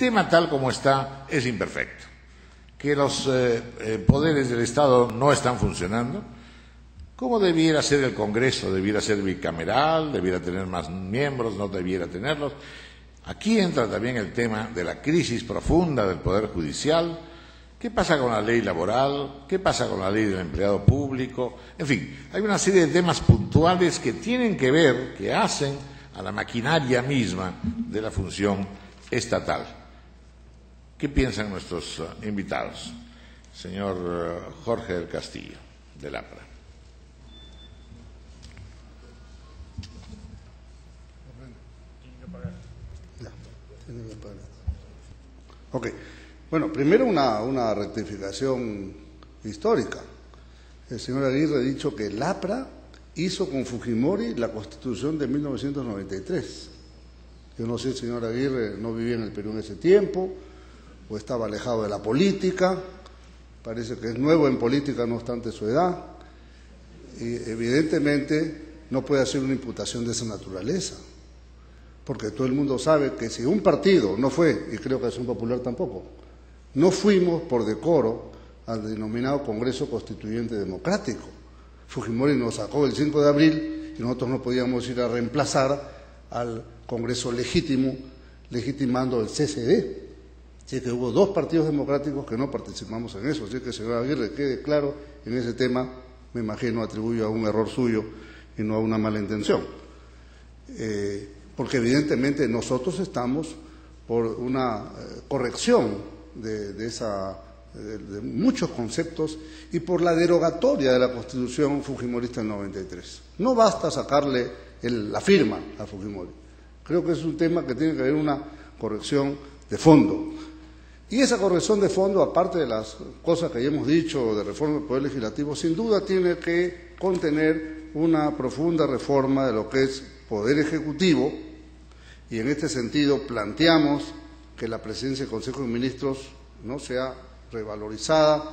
sistema tal como está es imperfecto, que los poderes del Estado no están funcionando, como debiera ser el Congreso, debiera ser bicameral, debiera tener más miembros, no debiera tenerlos. Aquí entra también el tema de la crisis profunda del Poder Judicial. ¿Qué pasa con la ley laboral? ¿Qué pasa con la ley del empleado público? En fin, hay una serie de temas puntuales que tienen que ver, que hacen a la maquinaria misma de la función estatal. ¿Qué piensan nuestros invitados? Señor Jorge del Castillo, del APRA. Ok. Bueno, primero una rectificación histórica. El señor Aguirre ha dicho que el APRA hizo con Fujimori la Constitución de 1993. Yo no sé, el señor Aguirre no vivía en el Perú en ese tiempo, o estaba alejado de la política, parece que es nuevo en política no obstante su edad, y evidentemente no puede hacer una imputación de esa naturaleza, porque todo el mundo sabe que si un partido no fue, y creo que Acción Popular tampoco, no fuimos por decoro al denominado Congreso Constituyente Democrático. Fujimori nos sacó el 5 de abril y nosotros no podíamos ir a reemplazar al Congreso legítimo, legitimando el CCD. Así que hubo dos partidos democráticos que no participamos en eso. Así que, señor Aguirre, quede claro en ese tema, me imagino atribuyo a un error suyo y no a una mala intención. Porque evidentemente nosotros estamos por una corrección de muchos conceptos y por la derogatoria de la Constitución fujimorista del 93. No basta sacarle la firma a Fujimori. Creo que es un tema que tiene que haber una corrección de fondo. Y esa corrección de fondo, aparte de las cosas que ya hemos dicho de reforma del Poder Legislativo, sin duda tiene que contener una profunda reforma de lo que es Poder Ejecutivo, y en este sentido planteamos que la presidencia del Consejo de Ministros no sea revalorizada,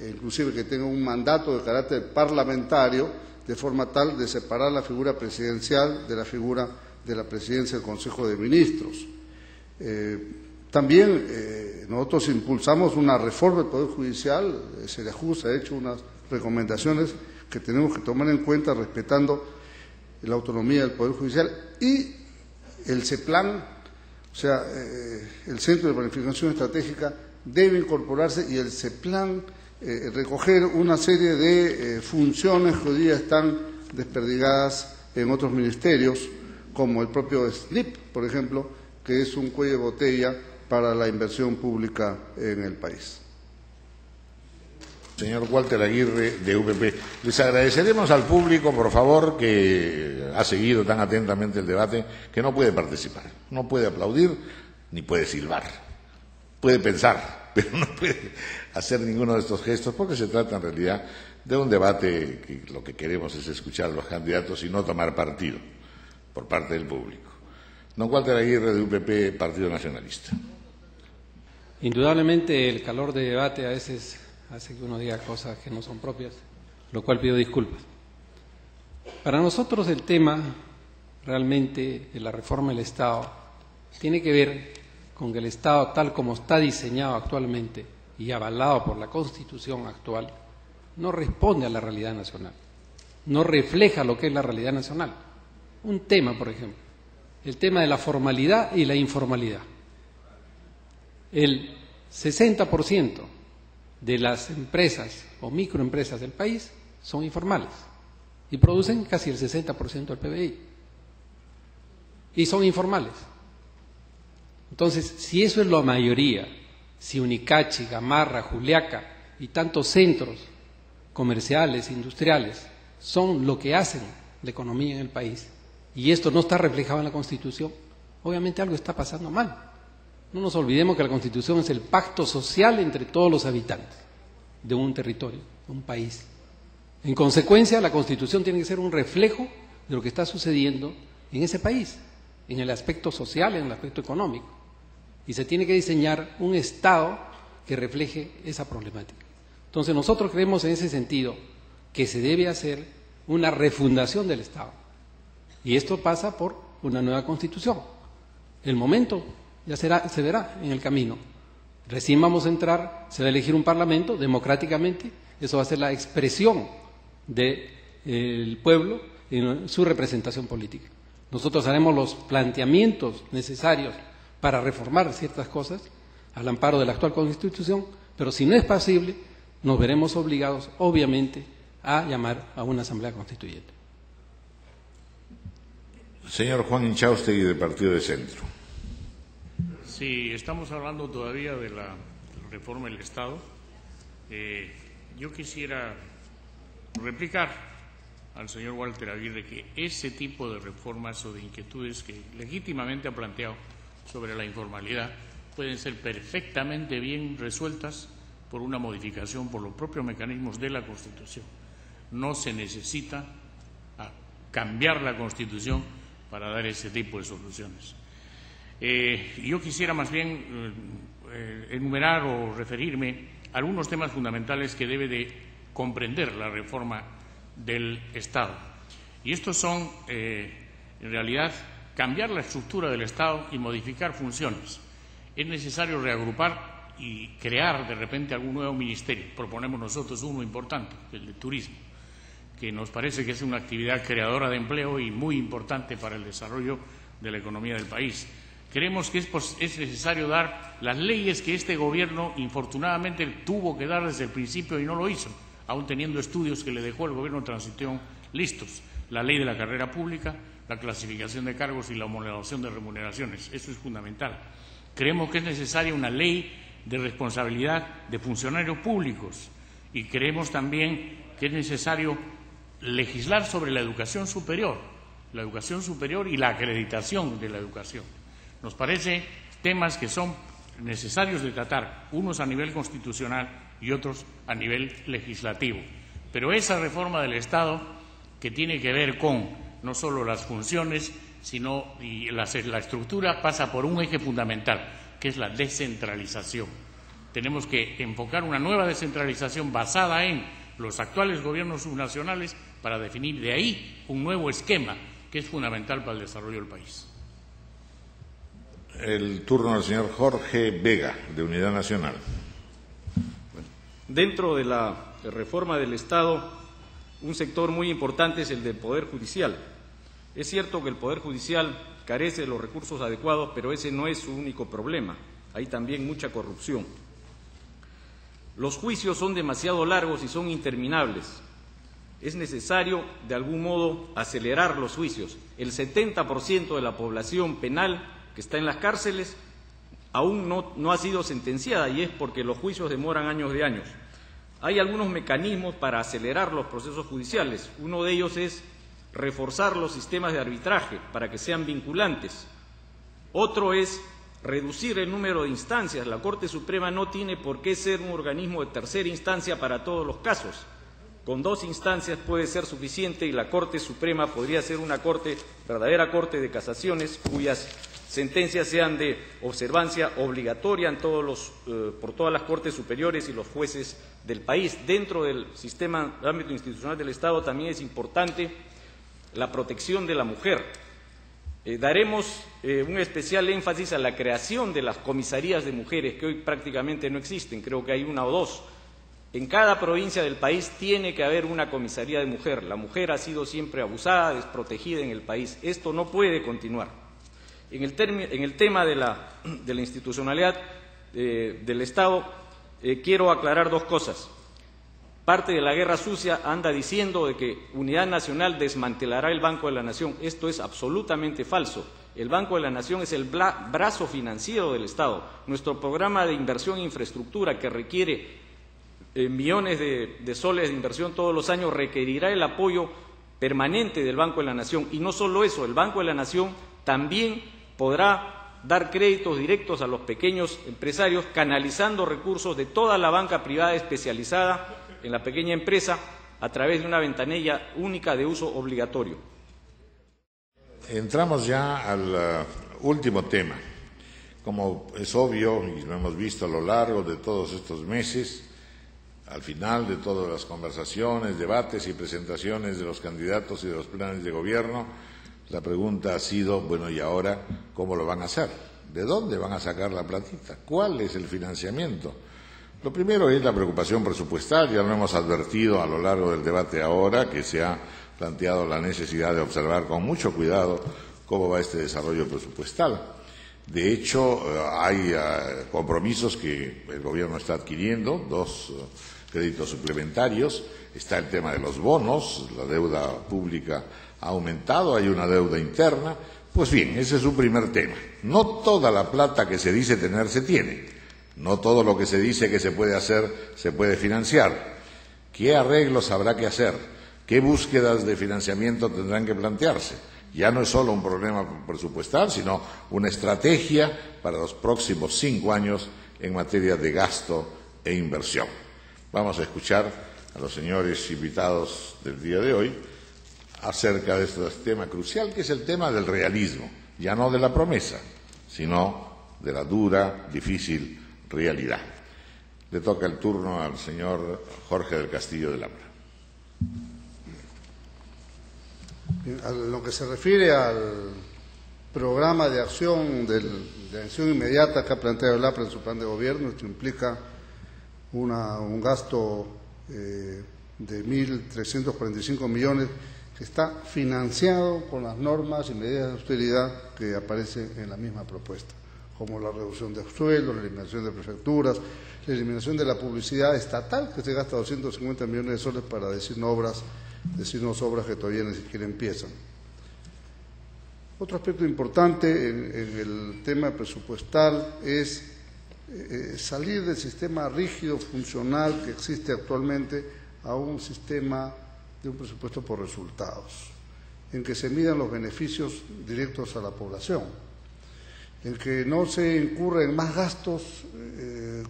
inclusive que tenga un mandato de carácter parlamentario, de forma tal de separar la figura presidencial de la figura de la presidencia del Consejo de Ministros. También nosotros impulsamos una reforma del Poder Judicial, Serajus ha hecho unas recomendaciones que tenemos que tomar en cuenta respetando la autonomía del Poder Judicial, y el CEPLAN, o sea, el Centro de Planificación Estratégica, debe incorporarse y el CEPLAN recoger una serie de funciones que hoy día están desperdigadas en otros ministerios, como el propio SNIP, por ejemplo, que es un cuello de botella para la inversión pública en el país. Señor Walter Aguirre, de UPP. Les agradeceremos al público, por favor, que ha seguido tan atentamente el debate, que no puede participar, no puede aplaudir ni puede silbar. Puede pensar, pero no puede hacer ninguno de estos gestos, porque se trata en realidad de un debate que lo que queremos es escuchar a los candidatos y no tomar partido por parte del público. Don Walter Aguirre, de UPP, Partido Nacionalista. Indudablemente el calor de debate a veces hace que uno diga cosas que no son propias, lo cual pido disculpas. Para nosotros el tema realmente de la reforma del Estado tiene que ver con que el Estado, tal como está diseñado actualmente y avalado por la Constitución actual, no responde a la realidad nacional, no refleja lo que es la realidad nacional. Un tema, por ejemplo, el tema de la formalidad y la informalidad. El 60% de las empresas o microempresas del país son informales y producen casi el 60% del PBI. Y son informales. Entonces, si eso es la mayoría, si Unicachi, Gamarra, Juliaca y tantos centros comerciales, industriales, son lo que hacen la economía en el país, y esto no está reflejado en la Constitución, obviamente algo está pasando mal. No nos olvidemos que la Constitución es el pacto social entre todos los habitantes de un territorio, de un país. En consecuencia, la Constitución tiene que ser un reflejo de lo que está sucediendo en ese país, en el aspecto social, en el aspecto económico. Y se tiene que diseñar un Estado que refleje esa problemática. Entonces, nosotros creemos en ese sentido que se debe hacer una refundación del Estado. Y esto pasa por una nueva Constitución. El momento ya se verá en el camino. Recién vamos a entrar, se va a elegir un parlamento democráticamente, eso va a ser la expresión del pueblo en su representación política. Nosotros haremos los planteamientos necesarios para reformar ciertas cosas al amparo de la actual Constitución, pero si no es posible, nos veremos obligados, obviamente, a llamar a una Asamblea Constituyente. Señor Juan Inchaustegui, del Partido de Centro. Sí, estamos hablando todavía de la reforma del Estado. Yo quisiera replicar al señor Walter Aguirre que ese tipo de reformas o de inquietudes que legítimamente ha planteado sobre la informalidad pueden ser perfectamente bien resueltas por una modificación por los propios mecanismos de la Constitución. No se necesita cambiar la Constitución para dar ese tipo de soluciones. Yo quisiera más bien enumerar o referirme a algunos temas fundamentales que debe de comprender la reforma del Estado. Y estos son, en realidad, cambiar la estructura del Estado y modificar funciones. Es necesario reagrupar y crear de repente algún nuevo ministerio. Proponemos nosotros uno importante, el de turismo, que nos parece que es una actividad creadora de empleo y muy importante para el desarrollo de la economía del país. Creemos que es necesario dar las leyes que este Gobierno, infortunadamente, tuvo que dar desde el principio y no lo hizo, aún teniendo estudios que le dejó el Gobierno de transición listos. La ley de la carrera pública, la clasificación de cargos y la homologación de remuneraciones. Eso es fundamental. Creemos que es necesaria una ley de responsabilidad de funcionarios públicos y creemos también que es necesario legislar sobre la educación superior y la acreditación de la educación. Nos parece temas que son necesarios de tratar, unos a nivel constitucional y otros a nivel legislativo. Pero esa reforma del Estado, que tiene que ver con no solo las funciones, sino la estructura, pasa por un eje fundamental, que es la descentralización. Tenemos que enfocar una nueva descentralización basada en los actuales gobiernos subnacionales para definir de ahí un nuevo esquema que es fundamental para el desarrollo del país. El turno del señor Jorge Vega, de Unidad Nacional. Dentro de la reforma del Estado, un sector muy importante es el del Poder Judicial. Es cierto que el Poder Judicial carece de los recursos adecuados, pero ese no es su único problema. Hay también mucha corrupción. Los juicios son demasiado largos y son interminables. Es necesario, de algún modo, acelerar los juicios. El 70% de la población penal que está en las cárceles aún no ha sido sentenciada, y es porque los juicios demoran años de años. Hay algunos mecanismos para acelerar los procesos judiciales. Uno de ellos es reforzar los sistemas de arbitraje para que sean vinculantes. Otro es reducir el número de instancias. La Corte Suprema no tiene por qué ser un organismo de tercera instancia para todos los casos. Con 2 instancias puede ser suficiente y la Corte Suprema podría ser una verdadera Corte de casaciones cuyas sentencias sean de observancia obligatoria por todas las Cortes superiores y los jueces del país. Dentro del sistema de ámbito institucional del Estado también es importante la protección de la mujer. Daremos un especial énfasis a la creación de las comisarías de mujeres, que hoy prácticamente no existen, creo que hay 1 o 2. En cada provincia del país tiene que haber una comisaría de mujer. La mujer ha sido siempre abusada, desprotegida en el país. Esto no puede continuar. En el tema de la institucionalidad del Estado, quiero aclarar 2 cosas. Parte de la guerra sucia anda diciendo de que Unidad Nacional desmantelará el Banco de la Nación. Esto es absolutamente falso. El Banco de la Nación es el brazo financiero del Estado. Nuestro programa de inversión en infraestructura, que requiere millones de soles de inversión todos los años, requerirá el apoyo permanente del Banco de la Nación. Y no solo eso, el Banco de la Nación también podrá dar créditos directos a los pequeños empresarios, canalizando recursos de toda la banca privada especializada en la pequeña empresa a través de una ventanilla única de uso obligatorio. Entramos ya al último tema. Como es obvio y lo hemos visto a lo largo de todos estos meses, al final de todas las conversaciones, debates y presentaciones de los candidatos y de los planes de gobierno, la pregunta ha sido, bueno, ¿y ahora cómo lo van a hacer? ¿De dónde van a sacar la platita? ¿Cuál es el financiamiento? Lo primero es la preocupación presupuestal, ya lo hemos advertido a lo largo del debate ahora, que se ha planteado la necesidad de observar con mucho cuidado cómo va este desarrollo presupuestal. De hecho, hay compromisos que el Gobierno está adquiriendo, 2 créditos suplementarios, está el tema de los bonos, la deuda pública ha aumentado, hay una deuda interna. Pues bien, ese es un primer tema. No toda la plata que se dice tener se tiene, no todo lo que se dice que se puede hacer se puede financiar. ¿Qué arreglos habrá que hacer? ¿Qué búsquedas de financiamiento tendrán que plantearse? Ya no es solo un problema presupuestal, sino una estrategia para los próximos 5 años en materia de gasto e inversión. Vamos a escuchar a los señores invitados del día de hoy acerca de este tema crucial, que es el tema del realismo, ya no de la promesa, sino de la dura, difícil realidad. Le toca el turno al señor Jorge del Castillo de Labra. A lo que se refiere al programa de acción de acción inmediata que ha planteado el APRA en su plan de gobierno, esto implica un gasto de 1.345 millones que está financiado con las normas y medidas de austeridad que aparecen en la misma propuesta, como la reducción de sueldos, la eliminación de prefecturas, la eliminación de la publicidad estatal, que se gasta 250 millones de soles para decirnos obras que todavía ni siquiera empiezan. Otro aspecto importante en el tema presupuestal es salir del sistema rígido, funcional que existe actualmente a un sistema de un presupuesto por resultados, en que se midan los beneficios directos a la población, en que no se incurra en más gastos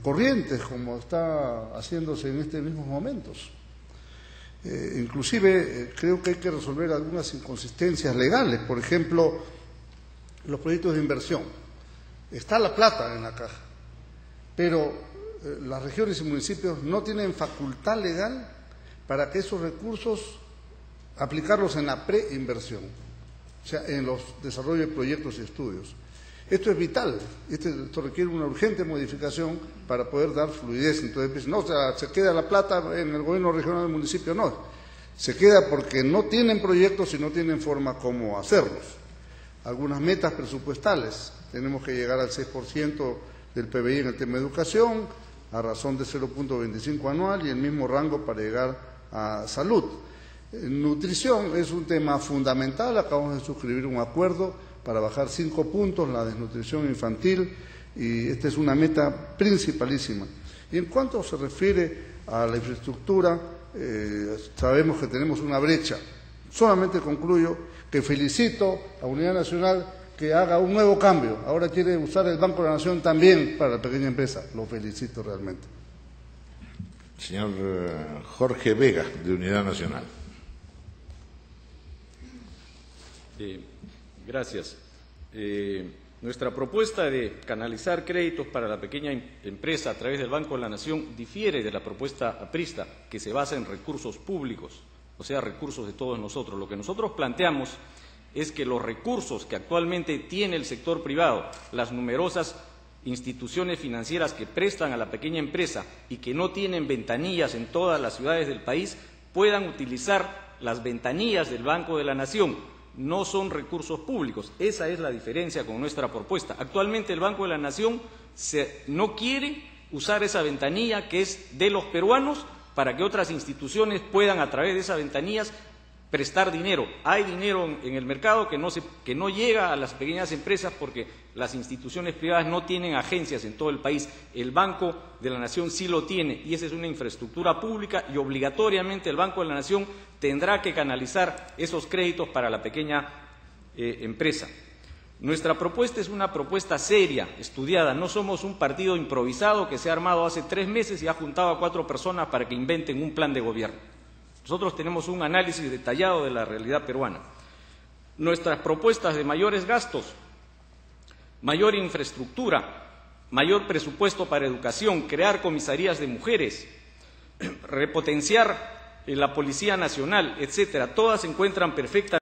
corrientes como está haciéndose en estos mismos momentos. Inclusive creo que hay que resolver algunas inconsistencias legales, por ejemplo, los proyectos de inversión. Está la plata en la caja, pero las regiones y municipios no tienen facultad legal para que esos recursos aplicarlos en la preinversión, o sea, en los desarrollos de proyectos y estudios. Esto es vital, esto requiere una urgente modificación para poder dar fluidez. Entonces, no, o sea, se queda la plata en el gobierno regional del municipio, no. Se queda porque no tienen proyectos y no tienen forma cómo hacerlos. Algunas metas presupuestales, tenemos que llegar al 6% del PBI en el tema de educación, a razón de 0.25 anual, y el mismo rango para llegar a salud. Nutrición es un tema fundamental, acabamos de suscribir un acuerdo para bajar 5 puntos la desnutrición infantil, y esta es una meta principalísima. Y en cuanto se refiere a la infraestructura, sabemos que tenemos una brecha. Solamente concluyo que felicito a Unidad Nacional que haga un nuevo cambio. Ahora quiere usar el Banco de la Nación también para la pequeña empresa. Lo felicito realmente. Señor Jorge Vega, de Unidad Nacional. Gracias. Nuestra propuesta de canalizar créditos para la pequeña empresa a través del Banco de la Nación difiere de la propuesta aprista, que se basa en recursos públicos, o sea, recursos de todos nosotros. Lo que nosotros planteamos es que los recursos que actualmente tiene el sector privado, las numerosas instituciones financieras que prestan a la pequeña empresa y que no tienen ventanillas en todas las ciudades del país, puedan utilizar las ventanillas del Banco de la Nación. No son recursos públicos. Esa es la diferencia con nuestra propuesta. Actualmente el Banco de la Nación no quiere usar esa ventanilla que es de los peruanos para que otras instituciones puedan a través de esas ventanillas prestar dinero. Hay dinero en el mercado que no llega a las pequeñas empresas porque las instituciones privadas no tienen agencias en todo el país. El Banco de la Nación sí lo tiene, y esa es una infraestructura pública, y obligatoriamente el Banco de la Nación tendrá que canalizar esos créditos para la pequeña empresa. Nuestra propuesta es una propuesta seria, estudiada. No somos un partido improvisado que se ha armado hace 3 meses y ha juntado a 4 personas para que inventen un plan de gobierno. Nosotros tenemos un análisis detallado de la realidad peruana. Nuestras propuestas de mayores gastos, mayor infraestructura, mayor presupuesto para educación, crear comisarías de mujeres, repotenciar la Policía Nacional, etcétera, todas se encuentran perfectamente